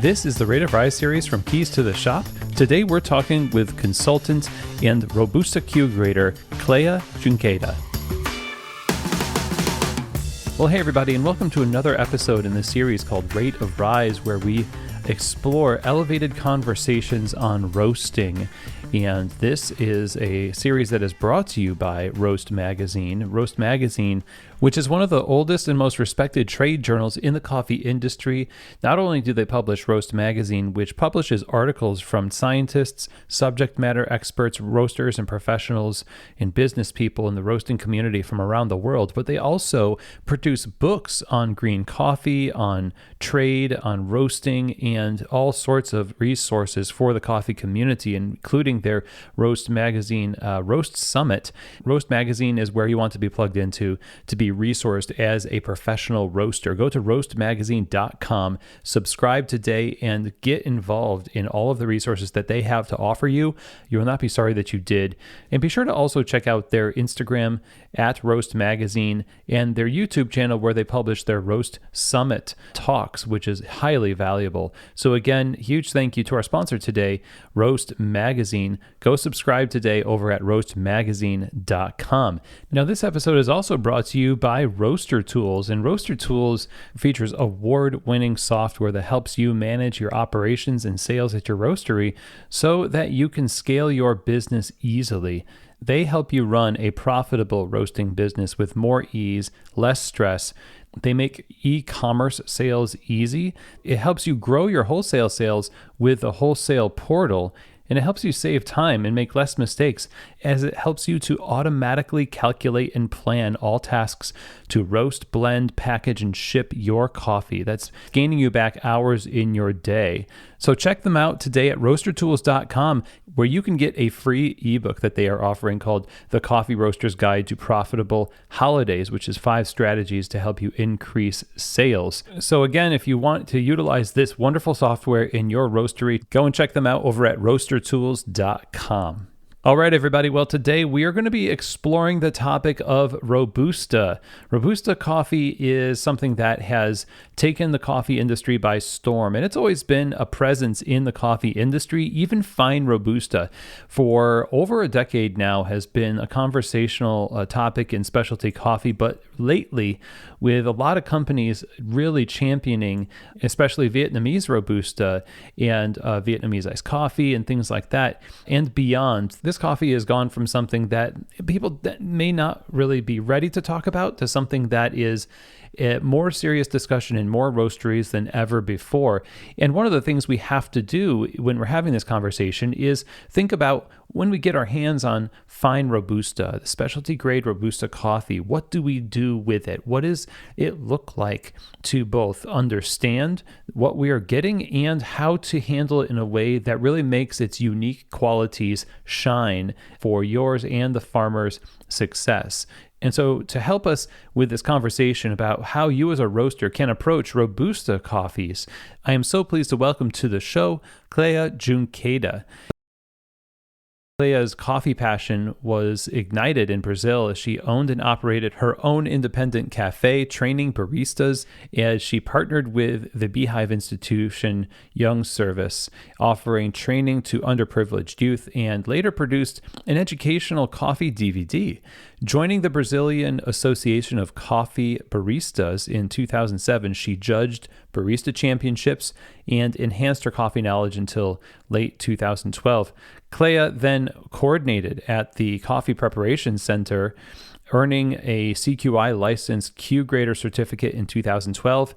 This is the Rate of Rise series from Keys to the Shop. Today we're talking with consultant and Robusta Q grader Cleia Junqueira. Well, hey everybody, and welcome to another episode in the series called Rate of Rise, where we explore elevated conversations on roasting. And this is a series that is brought to you by Roast Magazine. Roast Magazine, which is one of the oldest and most respected trade journals in the coffee industry. Not only do they publish Roast Magazine, which publishes articles from scientists, subject matter experts, roasters, and professionals and business people in the roasting community from around the world, but they also produce books on green coffee, on trade, on roasting, and all sorts of resources for the coffee community, including their Roast Magazine Roast Summit. Roast Magazine is where you want to be plugged into to be resourced as a professional roaster. Go to roastmagazine.com, subscribe today, and get involved in all of the resources that they have to offer you. You will not be sorry that you did. And be sure to also check out their Instagram at Roast Magazine and their YouTube channel where they publish their Roast Summit talks, which is highly valuable. So again, huge thank you to our sponsor today, Roast Magazine. Go subscribe today over at roastmagazine.com. Now, this episode is also brought to you by Roaster Tools, and Roaster Tools features award-winning software that helps you manage your operations and sales at your roastery so that you can scale your business easily. They help you run a profitable roasting business with more ease, less stress. They make e-commerce sales easy. It helps you grow your wholesale sales with a wholesale portal, and it helps you save time and make less mistakes as it helps you to automatically calculate and plan all tasks to roast, blend, package, and ship your coffee. That's gaining you back hours in your day. So check them out today at roastertools.com, where you can get a free ebook that they are offering called The Coffee Roaster's Guide to Profitable Holidays, which is 5 strategies to help you increase sales. So again, if you want to utilize this wonderful software in your roastery, go and check them out over at roastertools.com. All right, everybody. Well, today we are going to be exploring the topic of Robusta. Robusta coffee is something that has taken the coffee industry by storm, and it's always been a presence in the coffee industry. Even fine Robusta, for over a decade now, has been a conversational topic in specialty coffee, but lately, with a lot of companies really championing, especially Vietnamese Robusta and Vietnamese iced coffee and things like that, and beyond. This coffee has gone from something that people that may not really be ready to talk about to something that is a more serious discussion in more roasteries than ever before. And one of the things we have to do when we're having this conversation is think about when we get our hands on fine Robusta, the specialty grade Robusta coffee, what do we do with it? What does it look like to both understand what we are getting and how to handle it in a way that really makes its unique qualities shine for yours and the farmer's success? And so to help us with this conversation about how you as a roaster can approach Robusta coffees, I am so pleased to welcome to the show Cleia Junqueira. Cleia's coffee passion was ignited in Brazil as she owned and operated her own independent cafe, training baristas, as she partnered with the Beehive Institution Young Service, offering training to underprivileged youth, and later produced an educational coffee DVD. Joining the Brazilian Association of Coffee Baristas in 2007, she judged barista championships and enhanced her coffee knowledge until late 2012. Cleia then coordinated at the Coffee Preparation Center, earning a CQI licensed Q grader certificate in 2012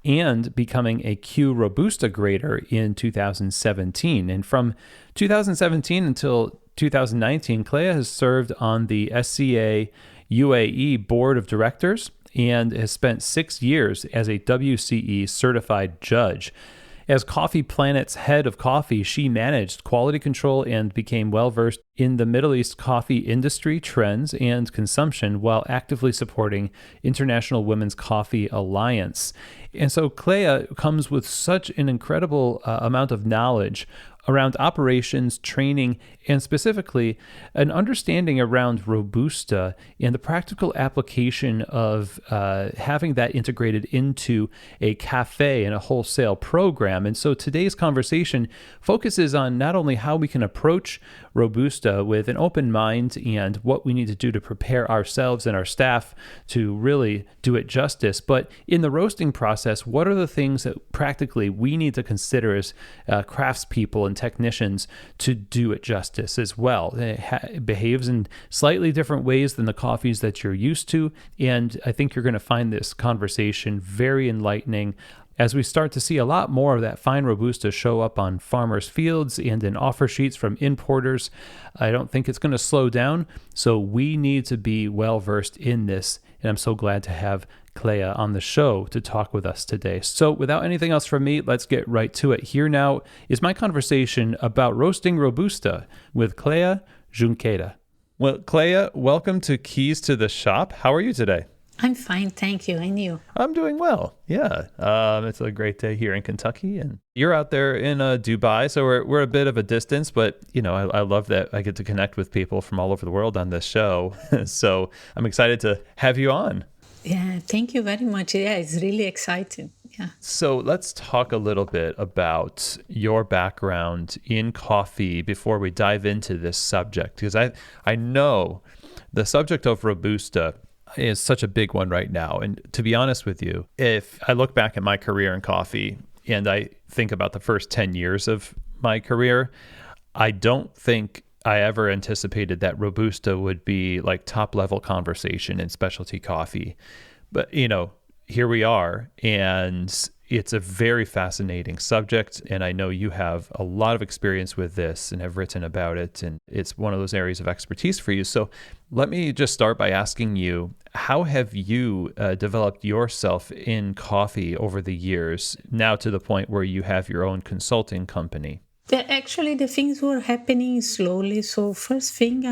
and becoming a Q-Robusta grader in 2017. And from 2017 until 2019, Cleia has served on the SCA-UAE Board of Directors and has spent 6 years as a WCE Certified Judge. As Coffee Planet's head of coffee, she managed quality control and became well-versed in the Middle East coffee industry trends and consumption while actively supporting International Women's Coffee Alliance. And so Cleia comes with such an incredible amount of knowledge around operations, training, and specifically an understanding around Robusta and the practical application of having that integrated into a cafe and a wholesale program. And so today's conversation focuses on not only how we can approach Robusta with an open mind and what we need to do to prepare ourselves and our staff to really do it justice, but in the roasting process, what are the things that practically we need to consider as craftspeople and technicians to do it justice as well. It behaves in slightly different ways than the coffees that you're used to, and I think you're going to find this conversation very enlightening as we start to see a lot more of that fine Robusta show up on farmers' fields and in offer sheets from importers. I don't think it's going to slow down, so we need to be well-versed in this, and I'm so glad to have Cleia on the show to talk with us today. So without anything else from me, let's get right to it. Here now is my conversation about roasting Robusta with Cleia Junqueira. Well, Cleia, welcome to Keys to the Shop. How are you today? I'm fine, thank you. And you? I'm doing well. Yeah. It's a great day here in Kentucky, and you're out there in Dubai, so we're a bit of a distance, but I love that I get to connect with people from all over the world on this show. So I'm excited to have you on. Yeah, thank you very much. Yeah, it's really exciting. Yeah. So let's talk a little bit about your background in coffee before we dive into this subject, because I know the subject of Robusta is such a big one right now. And to be honest with you, if I look back at my career in coffee and I think about the first 10 years of my career, I don't think I ever anticipated that Robusta would be like top level conversation in specialty coffee. But, here we are, and it's a very fascinating subject. And I know you have a lot of experience with this and have written about it. And it's one of those areas of expertise for you. So let me just start by asking you, how have you developed yourself in coffee over the years, now to the point where you have your own consulting company? Actually, the things were happening slowly. So first thing,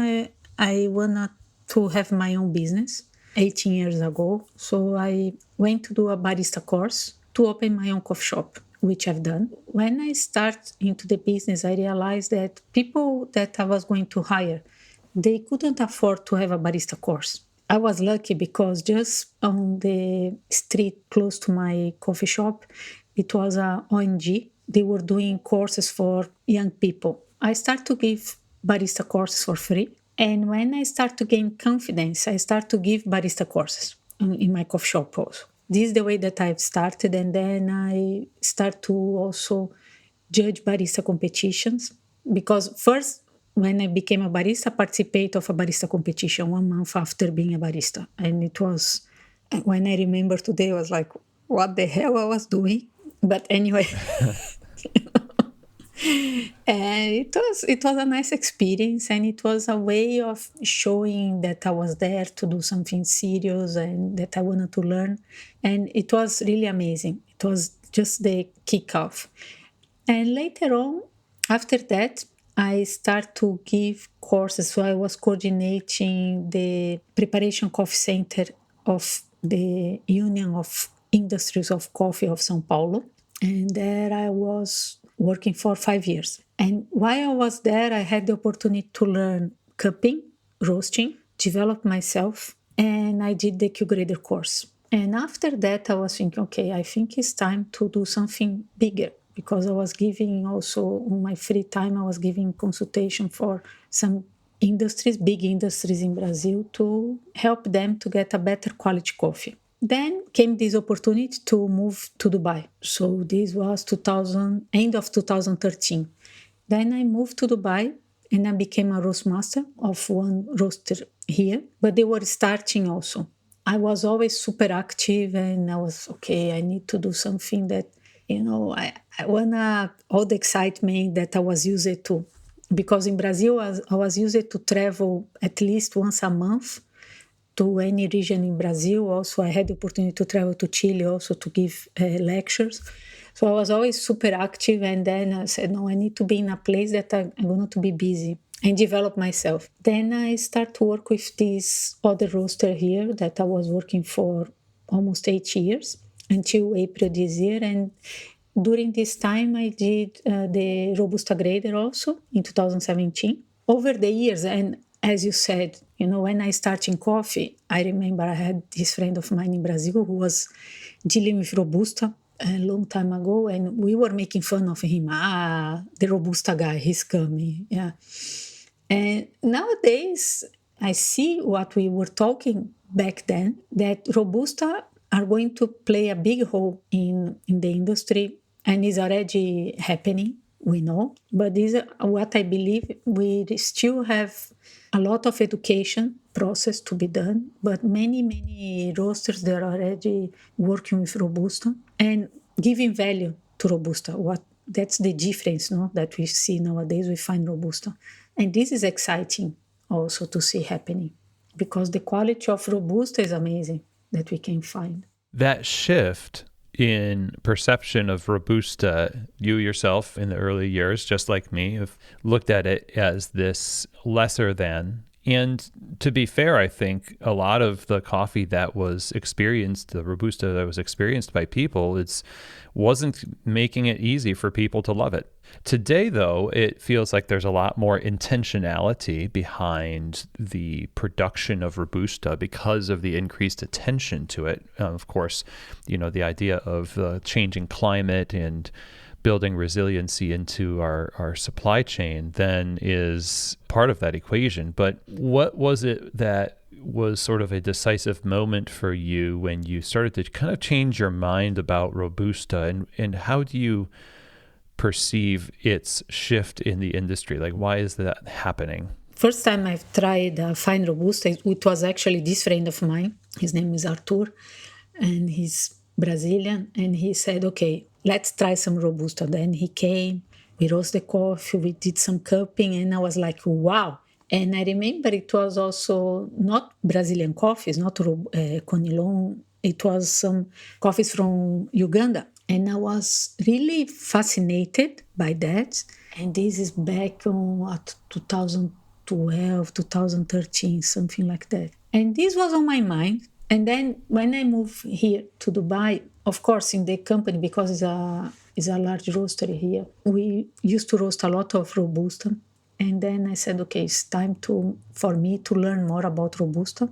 I wanted to have my own business 18 years ago. So I went to do a barista course to open my own coffee shop, which I've done. When I start into the business, I realized that people that I was going to hire, they couldn't afford to have a barista course. I was lucky because just on the street close to my coffee shop, it was a ONG. They were doing courses for young people. I started to give barista courses for free. And when I start to gain confidence, I start to give barista courses in my coffee shop also. This is the way that I've started. And then I start to also judge barista competitions. Because first, when I became a barista, I participated of a barista competition 1 month after being a barista. And it was, when I remember today, I was like, what the hell I was doing? But anyway, and it was a nice experience, and it was a way of showing that I was there to do something serious and that I wanted to learn. And it was really amazing. It was just the kickoff. And later on, after that, I start to give courses. So I was coordinating the Preparation Coffee Center of the Union of Industries of Coffee of São Paulo. And there I was working for 5 years. And while I was there, I had the opportunity to learn cupping, roasting, develop myself, and I did the Q-Grader course. And after that, I was thinking, okay, I think it's time to do something bigger, because I was giving also, on my free time, I was giving consultation for some industries, big industries in Brazil, to help them to get a better quality coffee. Then came this opportunity to move to Dubai. So this was end of 2013. Then I moved to Dubai and I became a roast master of one roaster here. But they were starting also. I was always super active and I was, okay, I need to do something that, I want all the excitement that I was used to. Because in Brazil, I was used to travel at least once a month to any region in Brazil. Also, I had the opportunity to travel to Chile also to give lectures. So I was always super active. And then I said, no, I need to be in a place that I'm going to be busy and develop myself. Then I start to work with this other roaster here that I was working for almost 8 years until April this year. And during this time, I did the Robusta grader also in 2017. Over the years, and as you said, when I started in coffee, I remember I had this friend of mine in Brazil who was dealing with Robusta a long time ago, and we were making fun of him. The Robusta guy, he's coming. Yeah. And nowadays, I see what we were talking back then, that Robusta are going to play a big role in the industry, and is already happening, we know. But this is what I believe. We still have a lot of education process to be done, but many roasters, they're already working with Robusta and giving value to Robusta. That's the difference, no, that we see nowadays. We find Robusta. And this is exciting also to see happening, because the quality of Robusta is amazing that we can find. That shift in perception of Robusta, you yourself in the early years, just like me, have looked at it as this lesser than. And to be fair, I think a lot of the coffee that was experienced, the Robusta that was experienced by people, wasn't making it easy for people to love it. Today, though, it feels like there's a lot more intentionality behind the production of Robusta because of the increased attention to it. Of course, the idea of the changing climate and building resiliency into our supply chain then is part of that equation. But what was it that was sort of a decisive moment for you when you started to kind of change your mind about Robusta, and how do you perceive its shift in the industry? Like, why is that happening? First time I've tried fine Robusta, it was actually this friend of mine. His name is Arthur, and he's Brazilian, and he said, okay, let's try some Robusta. Then he came, we roasted the coffee, we did some cupping, and I was like, wow. And I remember it was also not Brazilian coffees, not Conilon. It was some coffees from Uganda. And I was really fascinated by that. And this is back on 2012, 2013, something like that. And this was on my mind. And then when I moved here to Dubai, of course, in the company, because it's a large roastery here, we used to roast a lot of Robusta. And then I said, okay, it's time for me to learn more about Robusta,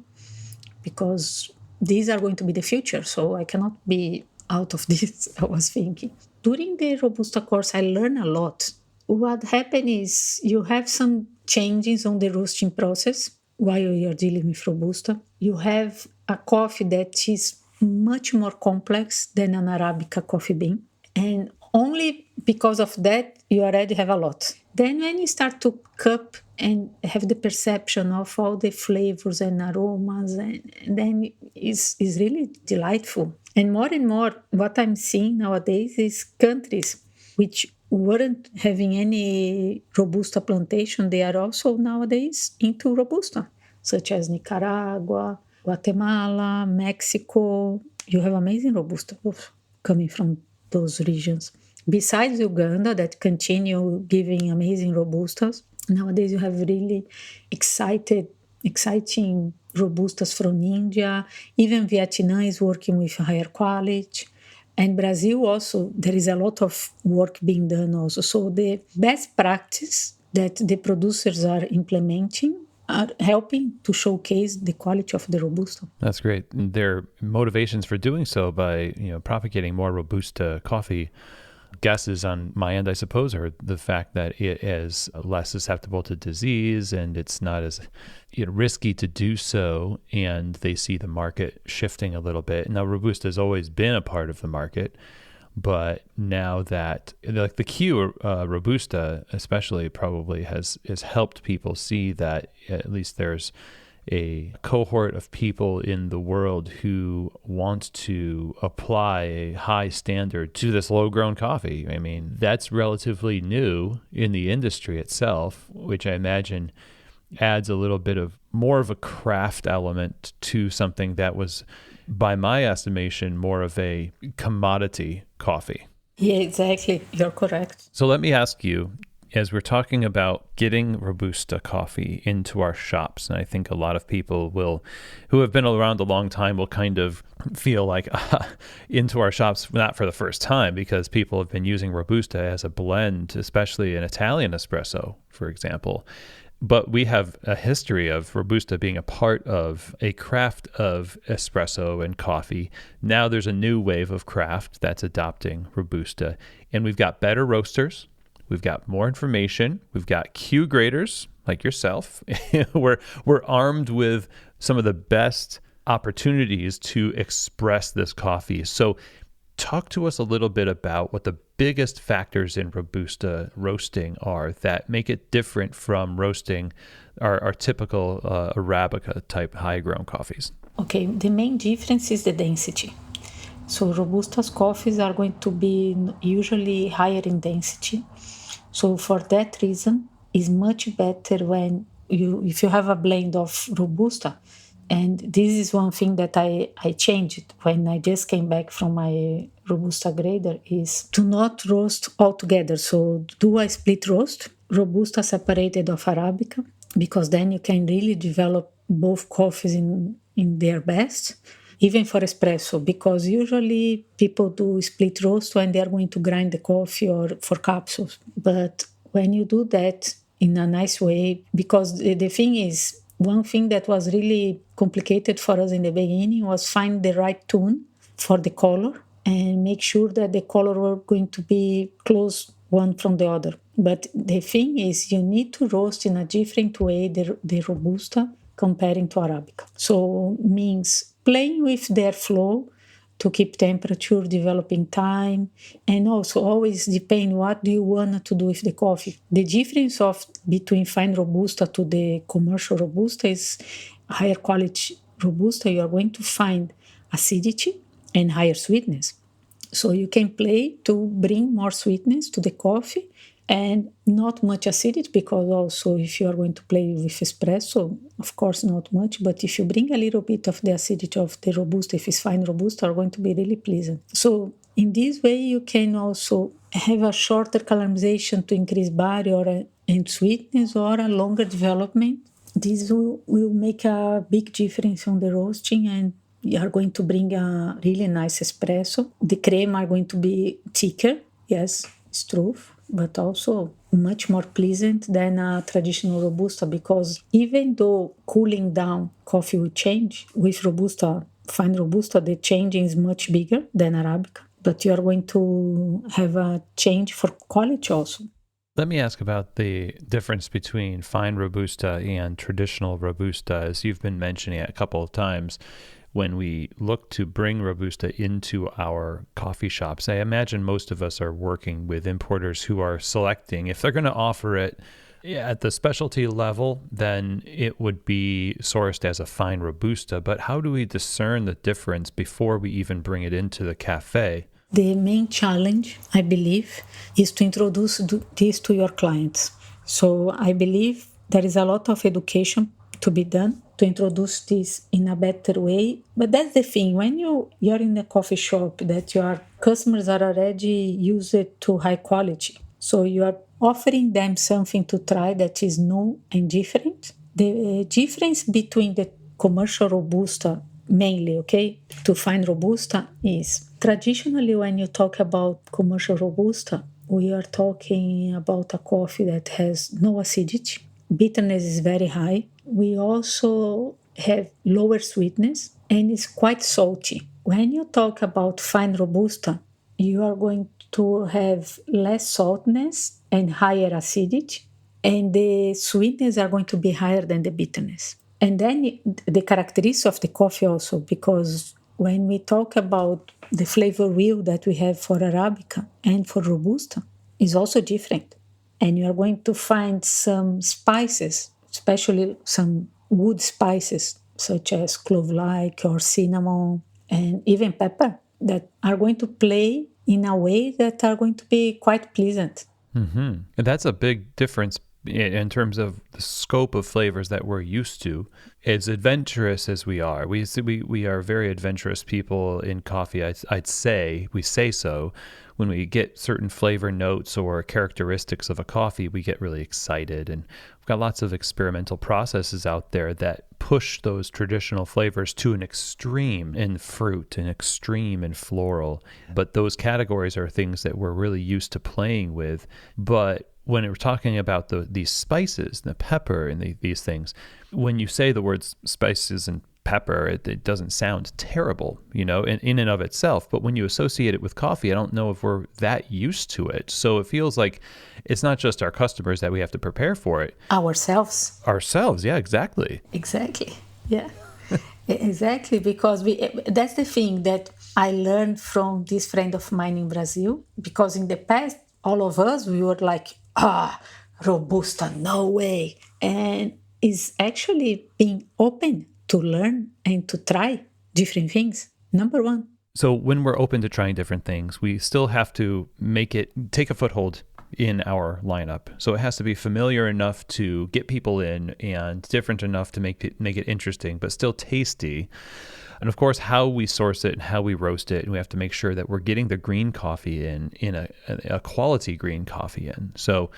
because these are going to be the future. So I cannot be out of this, I was thinking. During the Robusta course, I learned a lot. What happened is you have some changes on the roasting process while you're dealing with Robusta. You have a coffee that is much more complex than an Arabica coffee bean. And only because of that, you already have a lot. Then when you start to cup and have the perception of all the flavors and aromas, and then it's really delightful. And more, what I'm seeing nowadays is countries which weren't having any Robusta plantation. They are also nowadays into Robusta, such as Nicaragua, Guatemala, Mexico. You have amazing Robusta coming from those regions. Besides Uganda, that continue giving amazing Robustas, nowadays you have really exciting Robustas from India. Even Vietnam is working with higher quality. And Brazil also, there is a lot of work being done also. So the best practice that the producers are implementing are helping to showcase the quality of the Robusta. That's great. Their motivations for doing so by propagating more Robusta coffee guesses on my end, I suppose, are the fact that it is less susceptible to disease and it's not as risky to do so, and they see the market shifting a little bit. Now, Robusta has always been a part of the market, but now that like the Q-Robusta especially probably has helped people see that at least there's a cohort of people in the world who want to apply a high standard to this low-grown coffee. I mean, that's relatively new in the industry itself, which I imagine adds a little bit of more of a craft element to something that was, by my estimation, more of a commodity coffee. Yeah, exactly. You're correct. So let me ask you, as we're talking about getting Robusta coffee into our shops, and I think a lot of people who have been around a long time will kind of feel like into our shops, not for the first time, because people have been using Robusta as a blend, especially in Italian espresso, for example. But we have a history of Robusta being a part of a craft of espresso and coffee. Now there's a new wave of craft that's adopting Robusta. And we've got better roasters. We've got more information. We've got Q graders like yourself. We're armed with some of the best opportunities to express this coffee. So talk to us a little bit about what the biggest factors in Robusta roasting are that make it different from roasting our typical Arabica type high-grown coffees. Okay, the main difference is the density. So Robusta's coffees are going to be usually higher in density. So for that reason, it's much better if you have a blend of Robusta. And this is one thing that I changed when I just came back from my Robusta grader, is to not roast all together. So do a split roast, Robusta separated of Arabica, because then you can really develop both coffees in their best, even for espresso, because usually people do split roast when they are going to grind the coffee or for capsules. But when you do that in a nice way, because the thing is, one thing that was really complicated for us in the beginning was find the right tune for the color and make sure that the color were going to be close one from the other. But the thing is, you need to roast in a different way the Robusta comparing to Arabica. So means playing with their flow to keep temperature, developing time, and also always depend what do you want to do with the coffee. The difference between fine Robusta to the commercial Robusta is higher quality Robusta. You are going to find acidity and higher sweetness. So you can play to bring more sweetness to the coffee and not much acidity, because also if you are going to play with espresso, of course not much, but if you bring a little bit of the acidity of the Robusta, if it's fine Robusta, are going to be really pleasant. So in this way, you can also have a shorter caramelization to increase body and sweetness, or a longer development. This will make a big difference on the roasting, and you are going to bring a really nice espresso. The cream are going to be thicker, yes, it's true, but also much more pleasant than a traditional Robusta, because even though cooling down coffee will change, with Robusta, fine Robusta, the change is much bigger than Arabica, but you are going to have a change for quality also. Let me ask about the difference between fine Robusta and traditional Robusta, as you've been mentioning it a couple of times. When we look to bring Robusta into our coffee shops, I imagine most of us are working with importers who are selecting. If they're going to offer it at the specialty level, then it would be sourced as a fine Robusta. But how do we discern the difference before we even bring it into the cafe? The main challenge, I believe, is to introduce this to your clients. So I believe there is a lot of education to be done to introduce this in a better way. But that's the thing, when you're in a coffee shop, that your customers are already used to high quality. So you are offering them something to try that is new and different. The difference between the commercial Robusta, mainly, to fine Robusta, is traditionally when you talk about commercial Robusta, we are talking about a coffee that has no acidity. Bitterness is very high. We also have lower sweetness, and it's quite salty. When you talk about fine Robusta, you are going to have less saltness and higher acidity, and the sweetness are going to be higher than the bitterness. And then the characteristics of the coffee also, because when we talk about the flavor wheel that we have for Arabica and for Robusta, is also different. And you are going to find some spices, especially some wood spices, such as clove-like or cinnamon, and even pepper, that are going to play in a way that are going to be quite pleasant. Mm-hmm. And that's a big difference in terms of the scope of flavors that we're used to. As adventurous as we are, we are very adventurous people in coffee. I'd say, we say so. when we get certain flavor notes or characteristics of a coffee, we get really excited. And we've got lots of experimental processes out there that push those traditional flavors to an extreme in fruit, an extreme in floral. But those categories are things that we're really used to playing with. But when we're talking about these spices, the pepper and these things, when you say the words spices and pepper, it doesn't sound terrible, in and of itself. But when you associate it with coffee, I don't know if we're that used to it. So it feels like it's not just our customers that we have to prepare for it. Ourselves, yeah, exactly. Yeah. Exactly, because that's the thing that I learned from this friend of mine in Brazil, because in the past, all of us, we were like, Robusta, no way. And it's actually being open to learn and to try different things. Number one. So when we're open to trying different things, we still have to take a foothold in our lineup. So it has to be familiar enough to get people in and different enough to make it interesting, but still tasty. And of course, how we source it and how we roast it, and we have to make sure that we're getting the green coffee in a quality green coffee in. So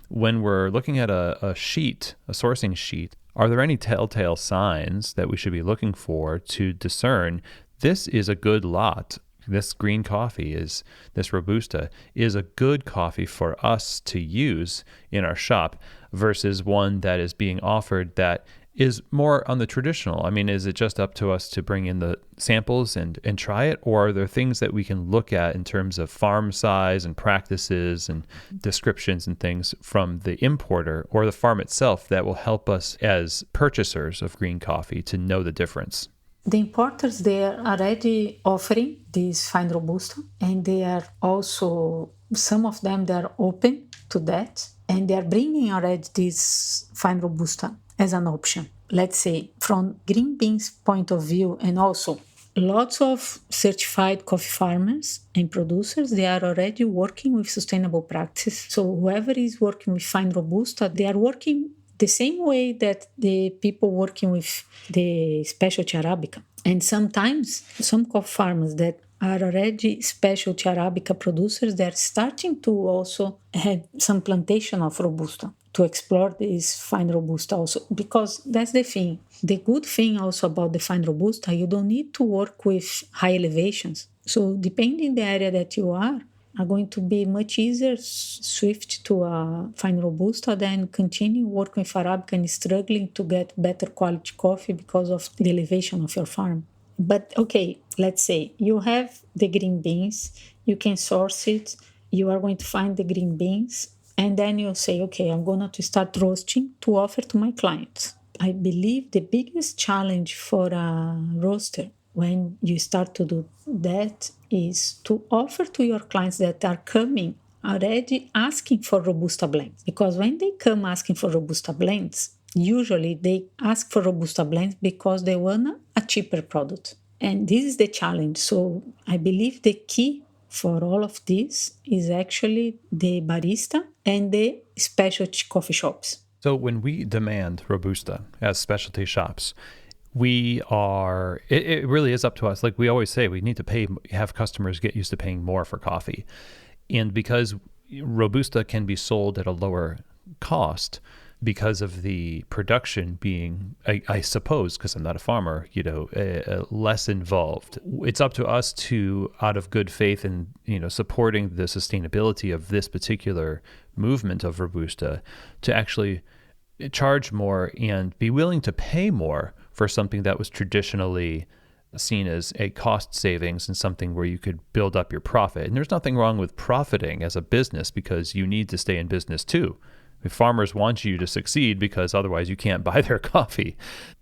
when we're looking at a sourcing sheet, are there any telltale signs that we should be looking for to discern this is a good lot? This green coffee this Robusta is a good coffee for us to use in our shop versus one that is being offered that is more on the traditional. I mean, is it just up to us to bring in the samples and try it? Or are there things that we can look at in terms of farm size and practices and descriptions and things from the importer or the farm itself that will help us as purchasers of green coffee to know the difference? The importers, they are already offering this fine Robusta, and they are also, some of them, they are open to that, and they are bringing already this fine Robusta as an option. Let's say from green beans point of view, and also lots of certified coffee farmers and producers, they are already working with sustainable practices. So whoever is working with fine Robusta, they are working the same way that the people working with the specialty Arabica. And sometimes some coffee farmers that are already specialty Arabica producers, they're starting to also have some plantation of Robusta to explore this fine Robusta also, because that's the thing. The good thing also about the fine Robusta, you don't need to work with high elevations. So depending the area that you are going to be much easier swift to a fine Robusta than continue working with Arabica and struggling to get better quality coffee because of the elevation of your farm. But okay, let's say you have the green beans, you can source it, you are going to find the green beans, and then you say, okay, I'm going to start roasting to offer to my clients. I believe the biggest challenge for a roaster when you start to do that is to offer to your clients that are coming already asking for Robusta blends. Because when they come asking for Robusta blends, usually they ask for Robusta blends because they want a cheaper product. And this is the challenge. So I believe the key for all of this is actually the barista and the specialty coffee shops. So when we demand Robusta as specialty shops, it really is up to us. Like we always say, we need to have customers get used to paying more for coffee. And because Robusta can be sold at a lower cost because of the production being, I suppose, because I'm not a farmer, less involved. It's up to us to, out of good faith and, supporting the sustainability of this particular movement of Robusta, to actually charge more and be willing to pay more for something that was traditionally seen as a cost savings and something where you could build up your profit. And there's nothing wrong with profiting as a business, because you need to stay in business too. If farmers want you to succeed, because otherwise you can't buy their coffee.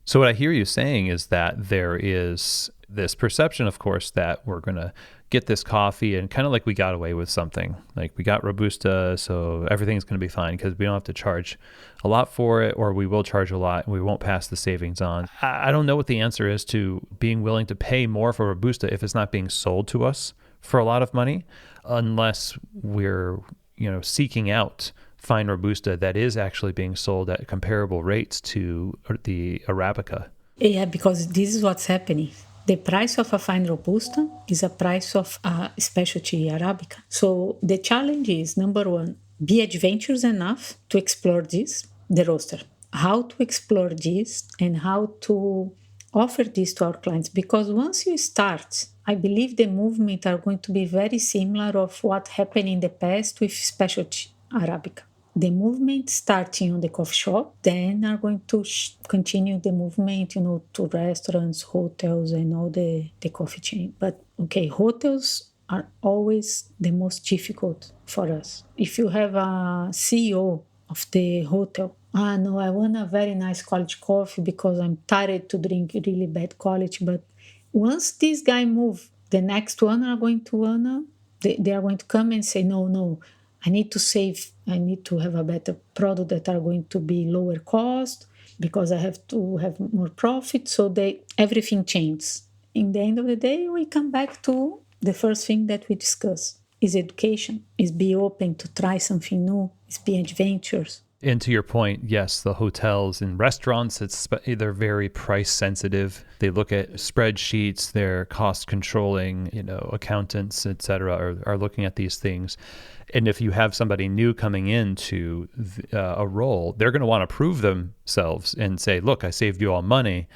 So what I hear you saying is that there is this perception, of course, that we're going to get this coffee and kind of like we got away with something. Like we got Robusta, so everything's going to be fine because we don't have to charge a lot for it, or we will charge a lot and we won't pass the savings on. I don't know what the answer is to being willing to pay more for Robusta if it's not being sold to us for a lot of money, unless we're, seeking out fine Robusta that is actually being sold at comparable rates to the Arabica. Yeah, because this is what's happening. The price of a fine Robusta is a price of a specialty Arabica. So the challenge is, number one, be adventurous enough to explore this, the roaster. How to explore this and how to offer this to our clients. Because once you start, I believe the movement are going to be very similar of what happened in the past with specialty Arabica. The movement starting on the coffee shop, then are going to continue the movement, to restaurants, hotels, and all the coffee chain. But okay, hotels are always the most difficult for us. If you have a CEO of the hotel, no, I want a very nice quality coffee because I'm tired to drink really bad quality. But once this guy move, the next one are going to they are going to come and say, no, I need to save. I need to have a better product that are going to be lower cost because I have to have more profit. So everything changes. In the end of the day, we come back to the first thing that we discuss is education, is be open to try something new, is be adventurous. And to your point, yes, the hotels and restaurants, they're very price sensitive. They look at spreadsheets, they're cost controlling, accountants, et cetera, are looking at these things. And if you have somebody new coming into a role, they're going to want to prove themselves and say, look, I saved you all money.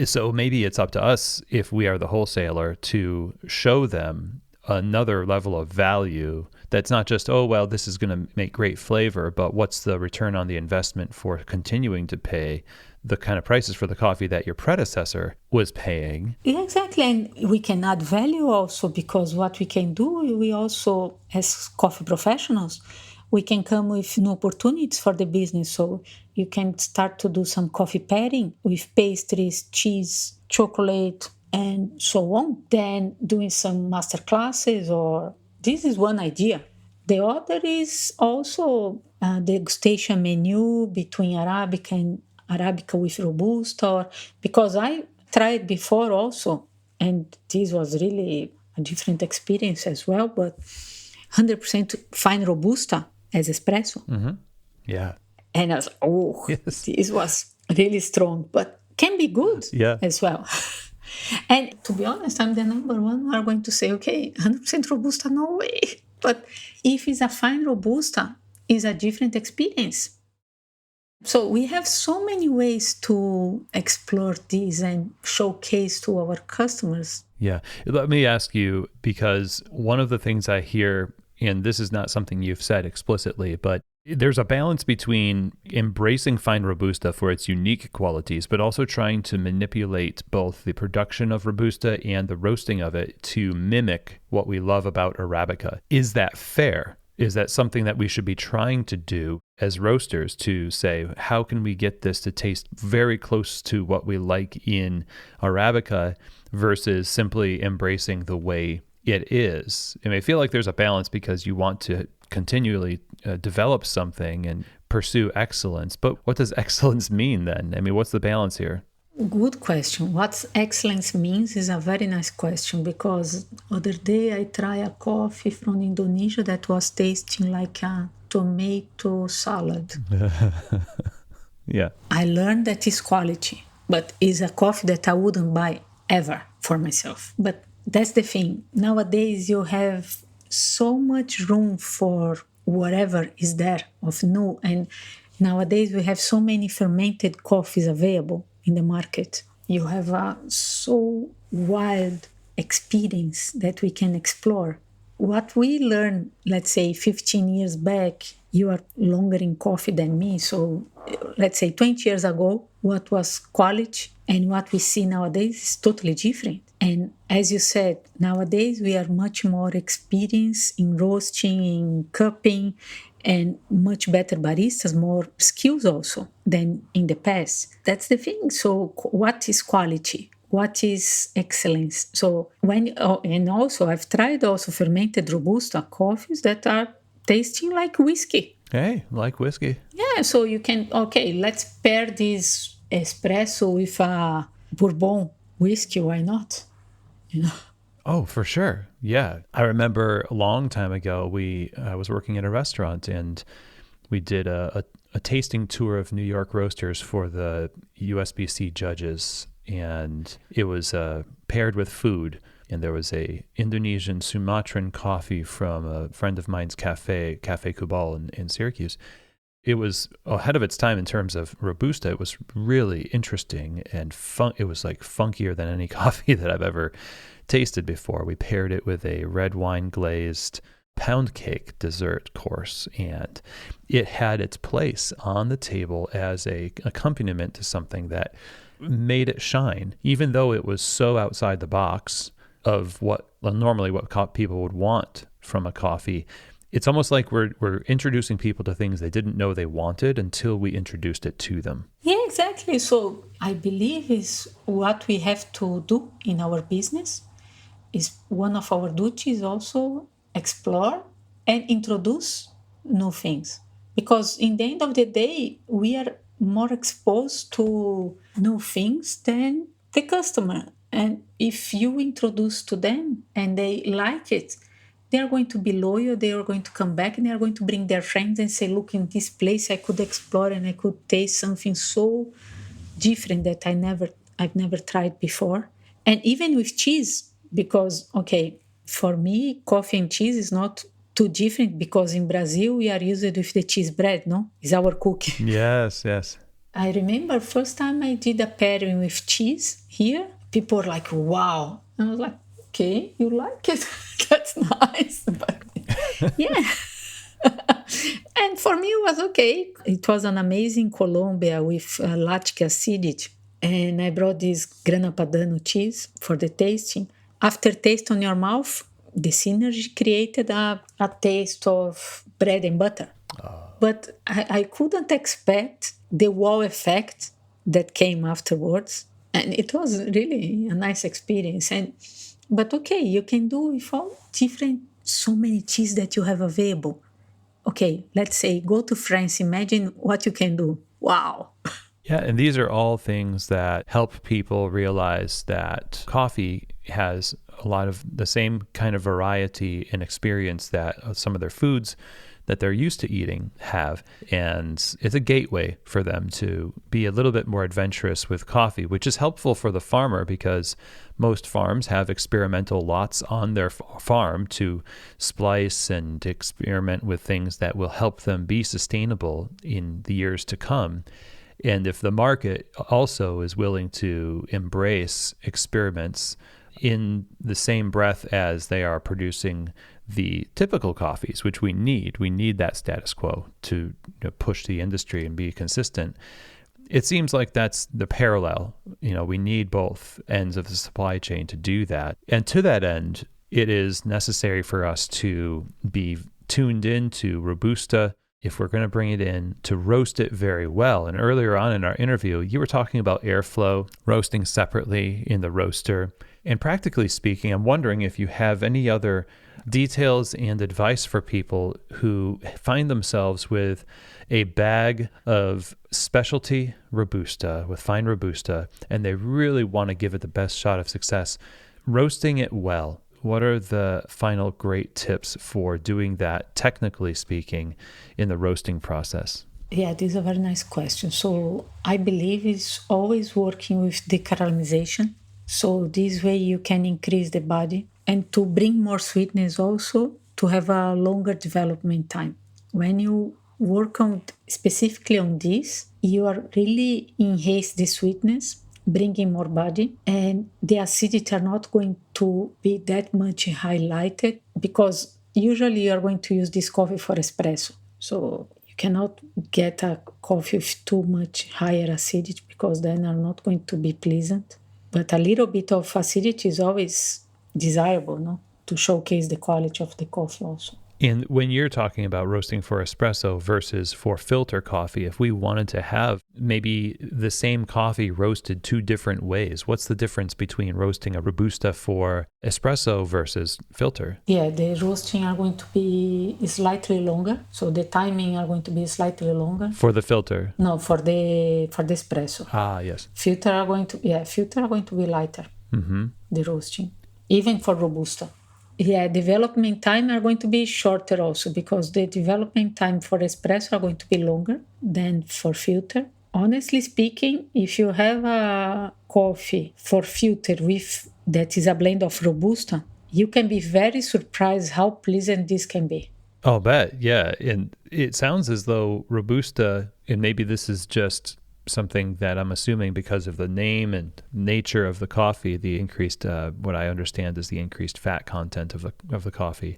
So maybe it's up to us, if we are the wholesaler, to show them another level of value that's not just, oh, well, this is going to make great flavor, but what's the return on the investment for continuing to pay the kind of prices for the coffee that your predecessor was paying? Yeah, exactly. And we can add value also, because what we can do, we also, as coffee professionals, we can come with new opportunities for the business. So you can start to do some coffee pairing with pastries, cheese, chocolate, and so on. Then doing some master classes, or this is one idea. The other is also the degustation menu between Arabica and Arabica with Robusta, because I tried before also, and this was really a different experience as well, but 100% fine Robusta as espresso. Mm-hmm. Yeah. And I was like, yes. This was really strong, but can be good as well. And to be honest, I'm the number one who are going to say, okay, 100% Robusta, no way. But if it's a fine Robusta, it's a different experience. So we have so many ways to explore this and showcase to our customers. Yeah. Let me ask you, because one of the things I hear, and this is not something you've said explicitly, but there's a balance between embracing fine Robusta for its unique qualities, but also trying to manipulate both the production of Robusta and the roasting of it to mimic what we love about Arabica. Is that fair? Is that something that we should be trying to do as roasters, to say, how can we get this to taste very close to what we like in Arabica versus simply embracing the way it is? I feel like there's a balance, because you want to continually develop something and pursue excellence. But what does excellence mean then? What's the balance here? Good question. What excellence means is a very nice question, because other day I tried a coffee from Indonesia that was tasting like a tomato salad. Yeah. I learned that it's quality, but it's a coffee that I wouldn't buy ever for myself. But that's the thing. Nowadays you have so much room for whatever is there of new, and nowadays we have so many fermented coffees available in the market. You have a so wild experience that we can explore. What we learned, let's say 15 years back, you are longer in coffee than me, so let's say 20 years ago, what was quality and what we see nowadays is totally different. And as you said, nowadays we are much more experienced in roasting, in cupping, and much better baristas, more skills also than in the past. That's the thing. So what is quality? What is excellence? So and also I've tried also fermented Robusta coffees that are tasting like whiskey. Hey, like whiskey. Yeah, so you can, let's pair this espresso with a bourbon whiskey, why not? Oh, for sure. Yeah. I remember a long time ago, I was working in a restaurant, and we did a tasting tour of New York roasters for the USBC judges. And it was paired with food. And there was a Indonesian Sumatran coffee from a friend of mine's Cafe Kubal in Syracuse. It was ahead of its time in terms of Robusta. It was really interesting and it was like funkier than any coffee that I've ever tasted before. We paired it with a red wine glazed pound cake dessert course, and it had its place on the table as a accompaniment to something that made it shine, even though it was so outside the box of what people would want from a coffee. It's almost like we're introducing people to things they didn't know they wanted until we introduced it to them. Yeah, exactly. So I believe is what we have to do in our business is one of our duties also explore and introduce new things. Because in the end of the day, we are more exposed to new things than the customer. And if you introduce to them and they like it, they are going to be loyal, they are going to come back, and they are going to bring their friends and say, look, in this place I could explore and I could taste something so different that I've never tried before. And even with cheese, because, okay, for me, coffee and cheese is not too different because in Brazil, we are used with the cheese bread, no? It's our cookie. Yes, yes. I remember first time I did a pairing with cheese here, people were like, wow. And I was like, okay, you like it? That's nice. But yeah. And for me, it was okay. It was an amazing Colombia with lactic acidity. And I brought this grana padano cheese for the tasting. After taste on your mouth, the synergy created a taste of bread and butter. But I couldn't expect the wow effect that came afterwards. And it was really a nice experience. But okay, you can do with all different, so many cheese that you have available. Okay, let's say go to France, imagine what you can do. Wow. Yeah, and these are all things that help people realize that coffee has a lot of the same kind of variety and experience that some of their foods that they're used to eating have. And it's a gateway for them to be a little bit more adventurous with coffee, which is helpful for the farmer because most farms have experimental lots on their farm to splice and experiment with things that will help them be sustainable in the years to come. And if the market also is willing to embrace experiments in the same breath as they are producing the typical coffees, which we need that status quo to push the industry and be consistent. It seems like that's the parallel. We need both ends of the supply chain to do that. And to that end, it is necessary for us to be tuned into Robusta if we're going to bring it in, to roast it very well. And earlier on in our interview, you were talking about airflow, roasting separately in the roaster. And practically speaking, I'm wondering if you have any other details and advice for people who find themselves with a bag of specialty Robusta, with fine Robusta, and they really want to give it the best shot of success, roasting it well. What are the final great tips for doing that, technically speaking, in the roasting process? Yeah, this is a very nice question. So I believe it's always working with decaramelization. So this way you can increase the body and to bring more sweetness also to have a longer development time. When you work on specifically on this, you are really enhance the sweetness, bringing more body, and the acidity are not going to be that much highlighted because usually you are going to use this coffee for espresso. So you cannot get a coffee with too much higher acidity because then are not going to be pleasant. But a little bit of acidity is always desirable, no? To showcase the quality of the coffee also. And when you're talking about roasting for espresso versus for filter coffee, if we wanted to have maybe the same coffee roasted two different ways, what's the difference between roasting a Robusta for espresso versus filter? Yeah, the roasting are going to be slightly longer. So the timing are going to be slightly longer. For the filter? No, for the espresso. Ah, yes. Filter are going to be lighter, the roasting, even for Robusta. Yeah, development time are going to be shorter also because the development time for espresso are going to be longer than for filter. Honestly speaking, if you have a coffee for filter with that is a blend of Robusta, you can be very surprised how pleasant this can be. I'll bet, yeah. And it sounds as though Robusta, and maybe this is just something that I'm assuming because of the name and nature of the coffee, the increased, what I understand is the increased fat content of the coffee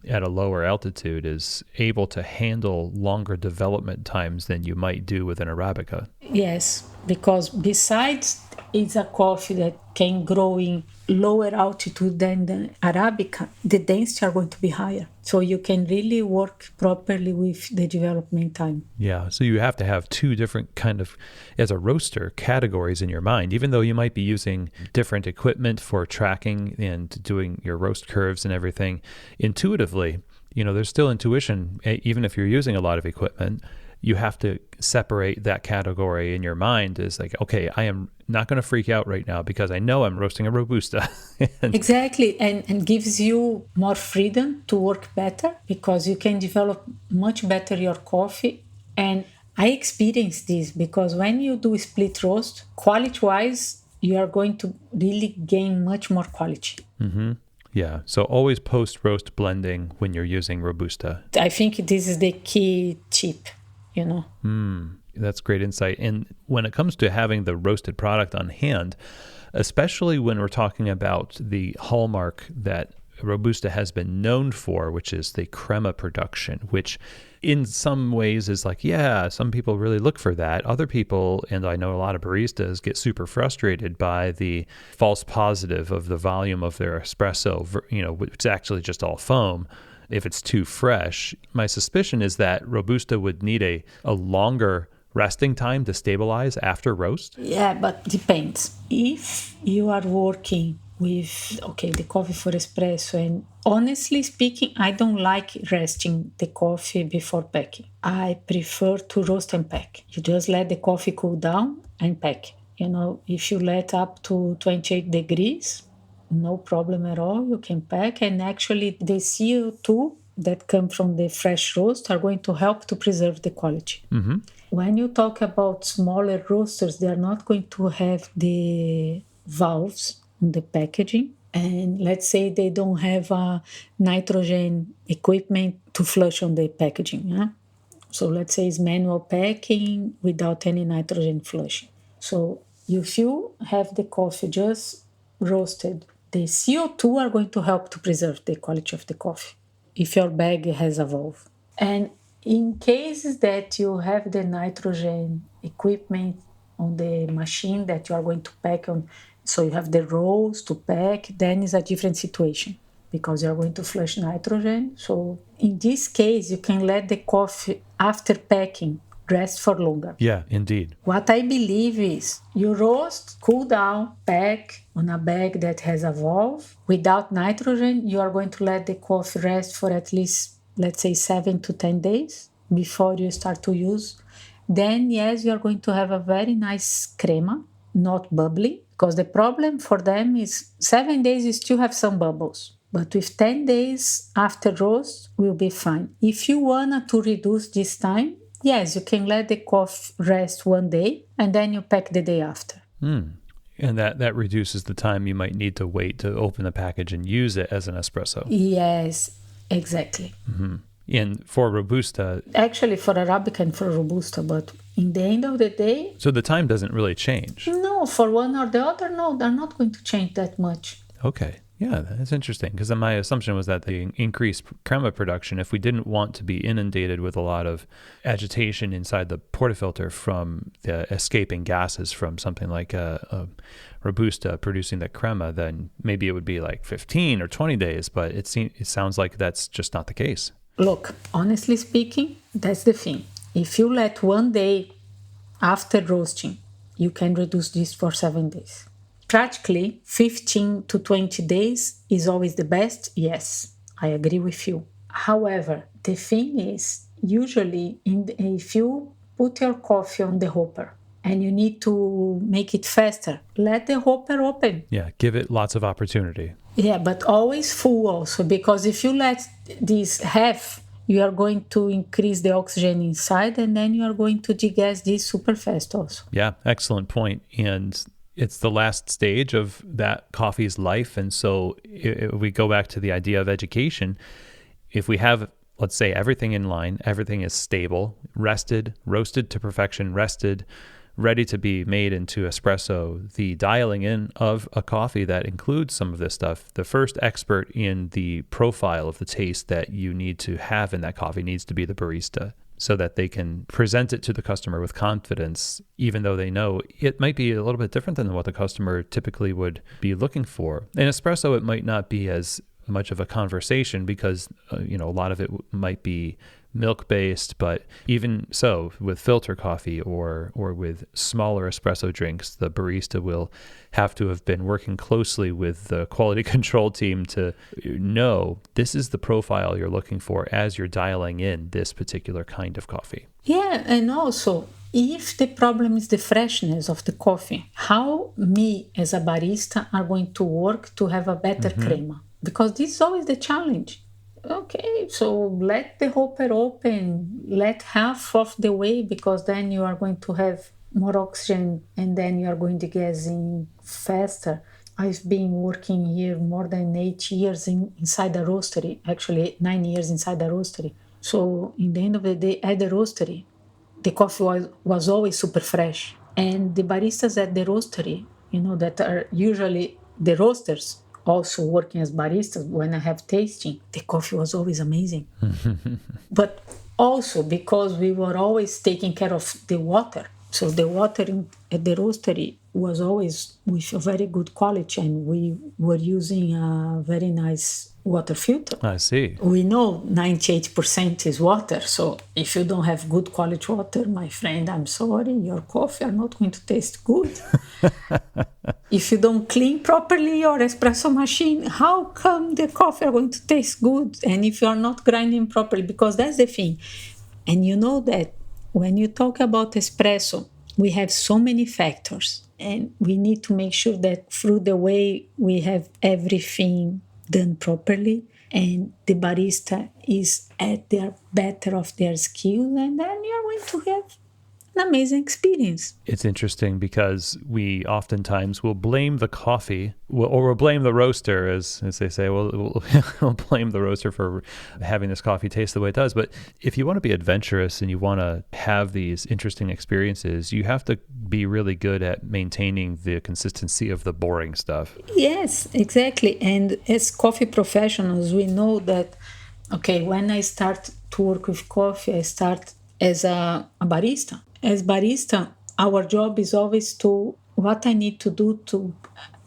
at a lower altitude is able to handle longer development times than you might do with an Arabica. Yes, because besides it's a coffee that can grow in lower altitude than the Arabica, the density are going to be higher. So you can really work properly with the development time. Yeah, so you have to have two different kind of, as a roaster, categories in your mind, even though you might be using different equipment for tracking and doing your roast curves and everything. Intuitively, there's still intuition, even if you're using a lot of equipment. You have to separate that category in your mind as like, okay, I am not going to freak out right now because I know I'm roasting a Robusta. Exactly, and gives you more freedom to work better because you can develop much better your coffee. And I experienced this because when you do split roast, quality-wise, you are going to really gain much more quality. Mm-hmm. Yeah, so always post-roast blending when you're using Robusta. I think this is the key tip. That's great insight. And when it comes to having the roasted product on hand, especially when we're talking about the hallmark that Robusta has been known for, which is the crema production, which in some ways is like, yeah, some people really look for that. Other people, and I know a lot of baristas, get super frustrated by the false positive of the volume of their espresso, which is actually just all foam. If it's too fresh, my suspicion is that Robusta would need a longer resting time to stabilize after roast. Yeah, but depends. If you are working with, the coffee for espresso, and honestly speaking, I don't like resting the coffee before packing. I prefer to roast and pack. You just let the coffee cool down and pack. If you let up to 28 degrees, no problem at all, you can pack. And actually the CO2 that come from the fresh roast are going to help to preserve the quality. Mm-hmm. When you talk about smaller roasters, they are not going to have the valves on the packaging. And let's say they don't have a nitrogen equipment to flush on the packaging. Yeah? So let's say it's manual packing without any nitrogen flushing. So if you have the coffee just roasted, the CO2 are going to help to preserve the quality of the coffee if your bag has a valve. And in cases that you have the nitrogen equipment on the machine that you are going to pack on, so you have the rolls to pack, then it's a different situation because you are going to flush nitrogen. So in this case, you can let the coffee after packing rest for longer. Yeah, indeed. What I believe is you roast, cool down, pack on a bag that has a valve. Without nitrogen, you are going to let the coffee rest for at least, let's say, 7 to 10 days before you start to use. Then, yes, you are going to have a very nice crema, not bubbly, because the problem for them is 7 days you still have some bubbles. But with 10 days after roast, will be fine. If you want to reduce this time, yes, you can let the coffee rest 1 day and then you pack the day after. And that reduces the time you might need to wait to open the package and use it as an espresso. Yes, exactly. Mm-hmm. And for Robusta... Actually, for Arabica and for Robusta, but in the end of the day... So the time doesn't really change? No, for one or the other, no, they're not going to change that much. Okay. Yeah, that's interesting because my assumption was that the increased crema production, if we didn't want to be inundated with a lot of agitation inside the portafilter from the escaping gases from something like a Robusta producing the crema, then maybe it would be like 15 or 20 days, but it sounds like that's just not the case. Look, honestly speaking, that's the thing. If you let 1 day after roasting, you can reduce this for 7 days. Practically, 15 to 20 days is always the best. Yes, I agree with you. However, the thing is, usually if you put your coffee on the hopper and you need to make it faster, let the hopper open. Yeah, give it lots of opportunity. Yeah, but always full also, because if you let this half, you are going to increase the oxygen inside, and then you are going to degas this super fast also. Yeah, excellent point. And it's the last stage of that coffee's life. And so if we go back to the idea of education, if we have, let's say, everything in line, everything is stable, rested, roasted to perfection, rested, ready to be made into espresso, the dialing in of a coffee that includes some of this stuff, the first expert in the profile of the taste that you need to have in that coffee needs to be the barista, so that they can present it to the customer with confidence, even though they know it might be a little bit different than what the customer typically would be looking for. In espresso, it might not be as much of a conversation because, a lot of it might be milk-based, but even so, with filter coffee or with smaller espresso drinks, the barista will have to have been working closely with the quality control team to know this is the profile you're looking for as you're dialing in this particular kind of coffee. Yeah, and also, if the problem is the freshness of the coffee, how me as a barista are going to work to have a better crema? Because this is always the challenge. Okay, so let the hopper open, let half of the way, because then you are going to have more oxygen and then you are going to gassing faster. I've been working here more than 8 years inside the roastery, actually 9 years inside the roastery. So in the end of the day, at the roastery, the coffee was always super fresh. And the baristas at the roastery, that are usually the roasters, also working as baristas, when I have tasting, the coffee was always amazing. But also because we were always taking care of the water. So the water at the roastery was always with a very good quality, and we were using a very nice water filter. I see. We know 98% is water, so if you don't have good quality water, my friend, I'm sorry, your coffee are not going to taste good. If you don't clean properly your espresso machine, how come the coffee are going to taste good? And if you are not grinding properly, because that's the thing. And you know that when you talk about espresso, we have so many factors, and we need to make sure that through the way we have everything done properly, and the barista is at their better of their skill, and then you're going to have an amazing experience. It's interesting because we oftentimes will blame the coffee, or we'll blame the roaster, as they say. We'll blame the roaster for having this coffee taste the way it does. But if you want to be adventurous and you want to have these interesting experiences, you have to be really good at maintaining the consistency of the boring stuff. Yes, exactly. And as coffee professionals, we know that, okay, when I start to work with coffee, I start as a barista. As barista, our job is always what I need to do to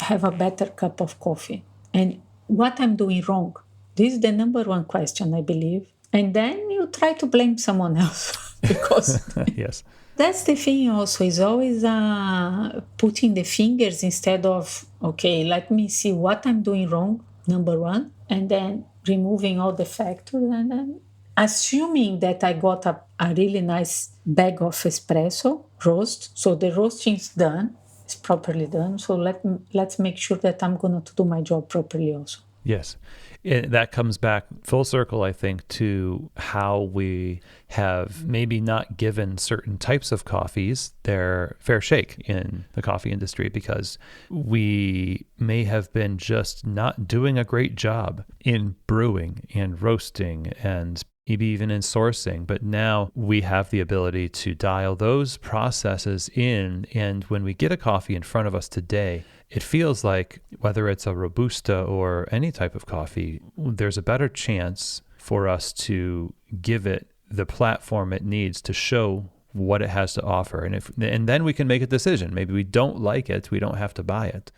have a better cup of coffee and what I'm doing wrong. This is the number one question, I believe. And then you try to blame someone else because yes, that's the thing also, is always putting the fingers instead of, okay, let me see what I'm doing wrong, number one, and then removing all the factors and then assuming that I got a really nice bag of espresso roast. So the roasting is done, it's properly done. So let's make sure that I'm going to do my job properly also. Yes. That comes back full circle, I think, to how we have maybe not given certain types of coffees their fair shake in the coffee industry, because we may have been just not doing a great job in brewing and roasting and maybe even in sourcing. But now we have the ability to dial those processes in. And when we get a coffee in front of us today, it feels like whether it's a Robusta or any type of coffee, there's a better chance for us to give it the platform it needs to show what it has to offer. And then we can make a decision. Maybe we don't like it, we don't have to buy it.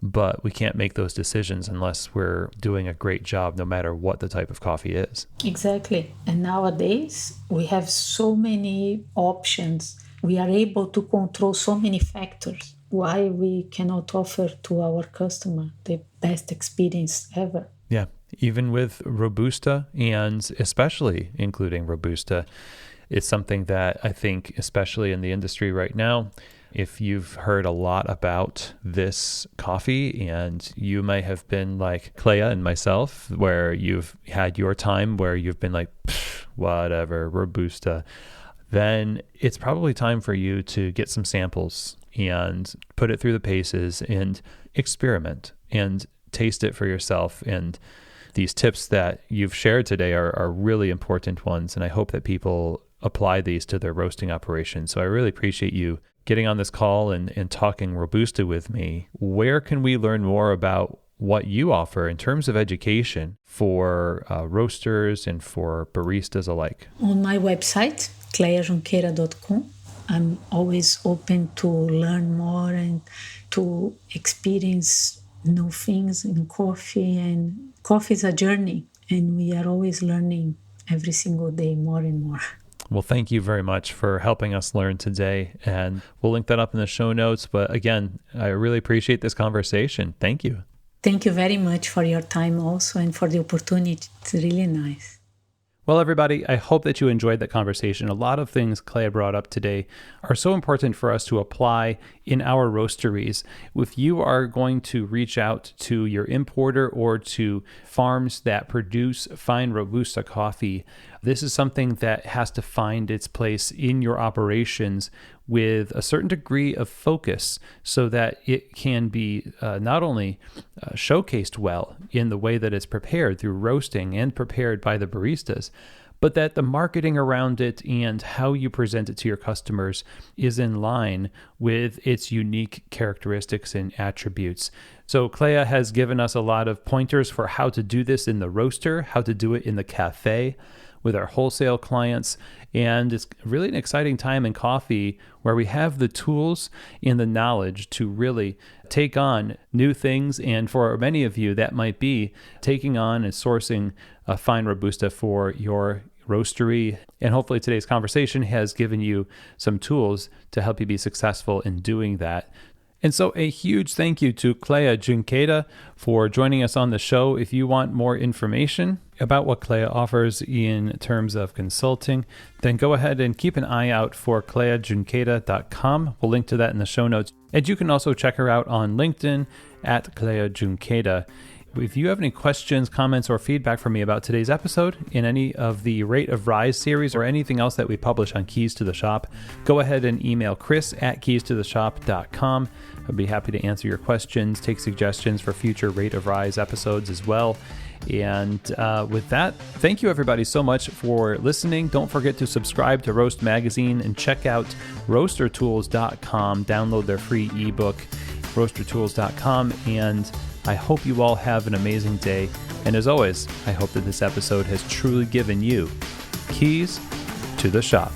But we can't make those decisions unless we're doing a great job, no matter what the type of coffee is. Exactly. And nowadays, we have so many options. We are able to control so many factors. Why we cannot offer to our customer the best experience ever. Yeah, even with Robusta, and especially including Robusta, it's something that I think, especially in the industry right now, If you've heard a lot about this coffee and you may have been like Cleia and myself, where you've had your time where you've been like, whatever, Robusta, then it's probably time for you to get some samples and put it through the paces and experiment and taste it for yourself. And these tips that you've shared today are really important ones. And I hope that people apply these to their roasting operations. So I really appreciate you getting on this call and talking Robusta with me. Where can we learn more about what you offer in terms of education for roasters and for baristas alike? On my website, cleiajunqueira.com, I'm always open to learn more and to experience new things in coffee. And coffee is a journey, and we are always learning every single day more and more. Well, thank you very much for helping us learn today. And we'll link that up in the show notes. But again, I really appreciate this conversation. Thank you. Thank you very much for your time also and for the opportunity. It's really nice. Well, everybody, I hope that you enjoyed that conversation. A lot of things Cleia brought up today are so important for us to apply in our roasteries. If you are going to reach out to your importer or to farms that produce fine Robusta coffee, this is something that has to find its place in your operations with a certain degree of focus so that it can be not only showcased well in the way that it's prepared through roasting and prepared by the baristas, but that the marketing around it and how you present it to your customers is in line with its unique characteristics and attributes. So Cleia has given us a lot of pointers for how to do this in the roaster, how to do it in the cafe with our wholesale clients. And it's really an exciting time in coffee where we have the tools and the knowledge to really take on new things. And for many of you, that might be taking on and sourcing a fine Robusta for your roastery. And hopefully today's conversation has given you some tools to help you be successful in doing that. And so a huge thank you to Cleia Junqueira for joining us on the show. If you want more information about what Cleia offers in terms of consulting, then go ahead and keep an eye out for cleiajunqueira.com. We'll link to that in the show notes. And you can also check her out on LinkedIn at Cleia Junqueira. If you have any questions, comments, or feedback for me about today's episode in any of the Rate of Rise series or anything else that we publish on Keys to the Shop, go ahead and email chris@keystotheshop.com. I'd be happy to answer your questions, take suggestions for future Rate of Rise episodes as well. And with that, thank you everybody so much for listening. Don't forget to subscribe to Roast Magazine and check out roastertools.com. Download their free ebook, roastertools.com. And I hope you all have an amazing day. And as always, I hope that this episode has truly given you keys to the shop.